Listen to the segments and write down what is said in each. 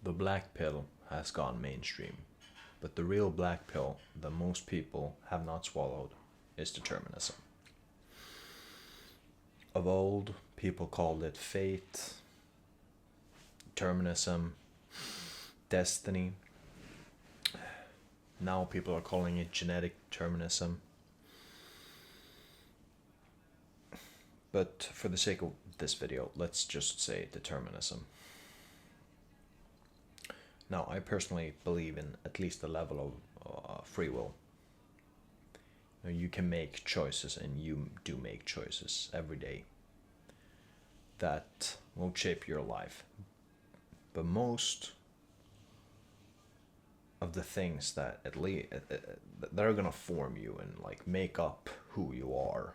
The black pill has gone mainstream, but the real black pill that most people have not swallowed is determinism. Of old, people called it fate, determinism, destiny. Now people are calling it genetic determinism. But for the sake of this video, let's just say determinism. Now, I personally believe in at least a level of free will. You can make choices, and you do make choices every day that will shape your life. But most of the things that at least that are gonna form you and like make up who you are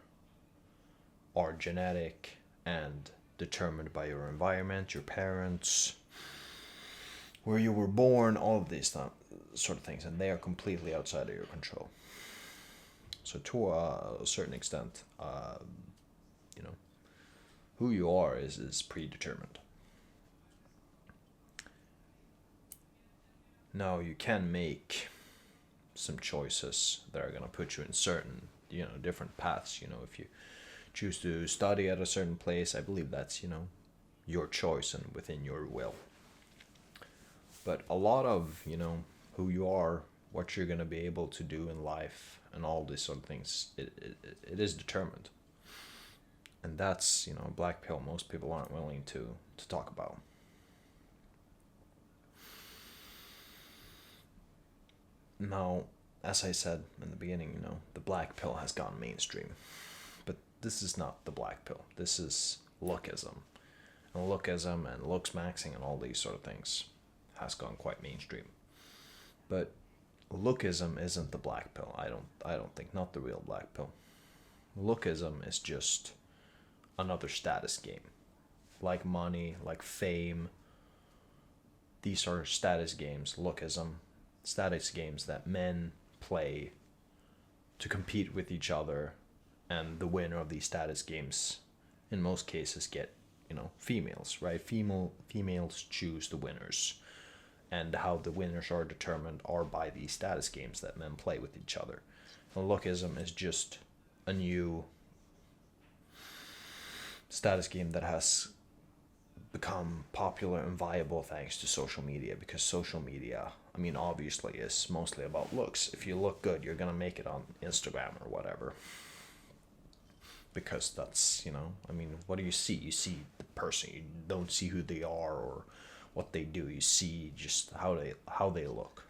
genetic and determined by your environment, your parents, where you were born, all of these sort of things, and they are completely outside of your control. So to a certain extent, who you are is predetermined. Now you can make some choices that are going to put you in certain, different paths. If you choose to study at a certain place, I believe that's, your choice and within your will. But a lot of, who you are, what you're going to be able to do in life and all these sort of things, it is determined. And that's, a black pill most people aren't willing to talk about. Now, as I said in the beginning, the black pill has gone mainstream. But this is not the black pill. This is lookism. And lookism and looks maxing and all these sort of things has gone quite mainstream. But lookism isn't the black pill. I don't think, not the real black pill. Lookism is just another status game. Like money, like fame. These are status games, lookism. Status games that men play to compete with each other, and the winner of these status games in most cases get females, right? Females choose the winners, and how the winners are determined are by these status games that men play with each other. And lookism is just a new status game that has become popular and viable thanks to social media, because social media, obviously is mostly about looks. If you look good, you're gonna make it on Instagram or whatever, because that's, what do you see? You see the person. You don't see who they are or what they do. You see just how they look.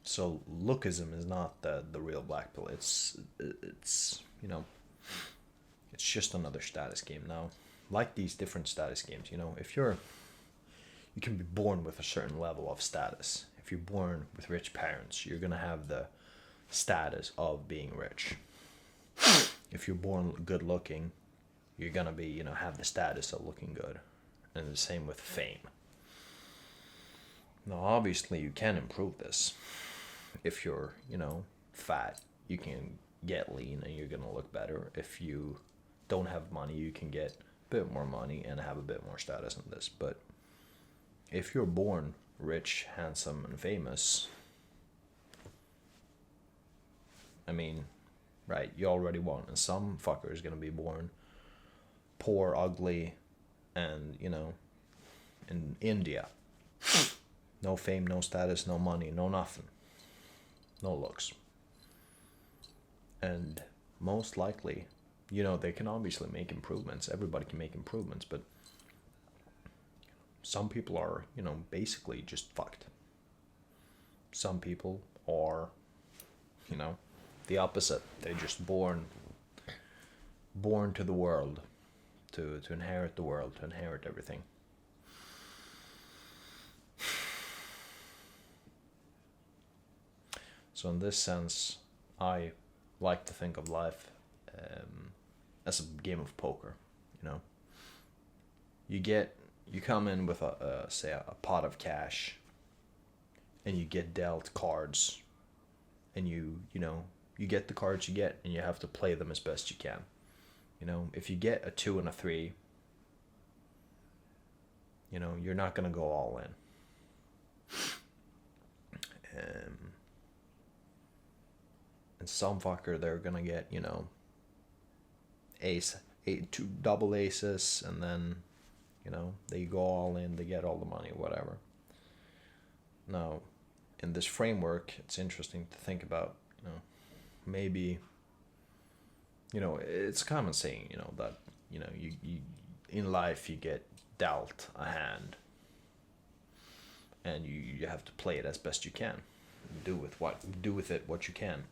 So lookism is not the real black pill. It's it's just another status game. Now, like these different status games, if you can be born with a certain level of status. If you're born with rich parents, you're gonna have the status of being rich. If you're born good looking, you're gonna be, have the status of looking good. And the same with fame. Now, obviously, you can improve this. If you're, fat, you can get lean and you're gonna look better. If you don't have money, you can get a bit more money and have a bit more status in this. But if you're born rich, handsome, and famous, right, you already won. And some fucker is gonna be born poor, ugly, and, in India. No fame, no status, no money, no nothing. No looks. And most likely, they can obviously make improvements. Everybody can make improvements, but some people are, basically just fucked. Some people are, the opposite. They're just born to the world, to inherit the world, to inherit everything. So in this sense, I like to think of life as a game of poker. You come in with a pot of cash, and you get dealt cards, and you get the cards you get, and you have to play them as best you can. If you get a 2 and a 3, you're not gonna go all in. And some fucker, they're gonna get, ace, two double aces, and then, they go all in, they get all the money, whatever. Now, in this framework, it's interesting to think about, maybe, it's a common saying, that, you in life you get dealt a hand, and you have to play it as best you can. Do with it what you can.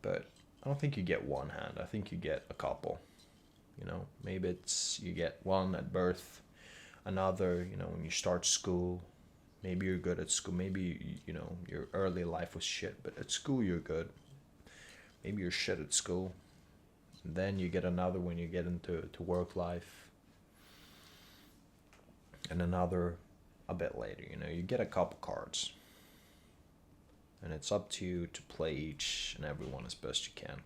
But I don't think you get one hand. I think you get a couple. Maybe it's you get one at birth, another, when you start school. Maybe you're good at school. Maybe, your early life was shit, but at school you're good. Maybe you're shit at school. And then you get another when you get into work life. And another a bit later. You get a couple cards. And it's up to you to play each and every one as best you can.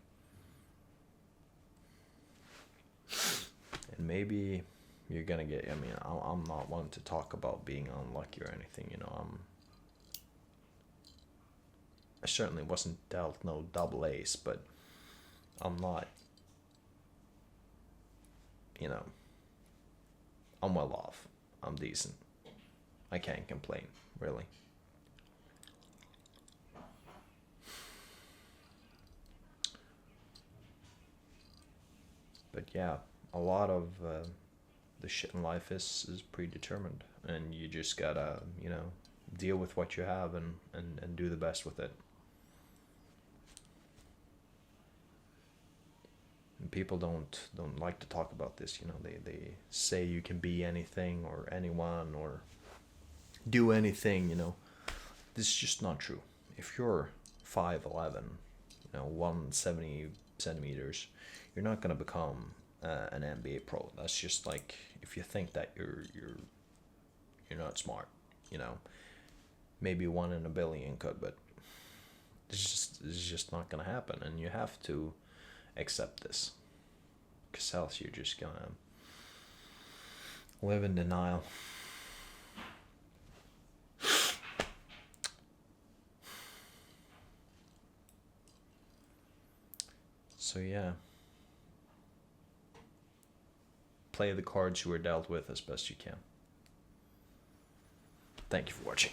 And maybe you're gonna get, I'm not one to talk about being unlucky or anything, I certainly wasn't dealt no double ace, but I'm not, I'm well off. I'm decent. I can't complain, really. But yeah, a lot of the shit in life is predetermined, and you just gotta, deal with what you have and do the best with it. And people don't like to talk about this, they say you can be anything or anyone or do anything, This is just not true. If you're 5'11", 170 centimeters, you're not gonna become an NBA pro. That's just like, if you think that you're not smart, maybe one in a billion could, but it's just not gonna happen, and you have to accept this, because else you're just gonna live in denial. So yeah, play the cards you were dealt with as best you can. Thank you for watching.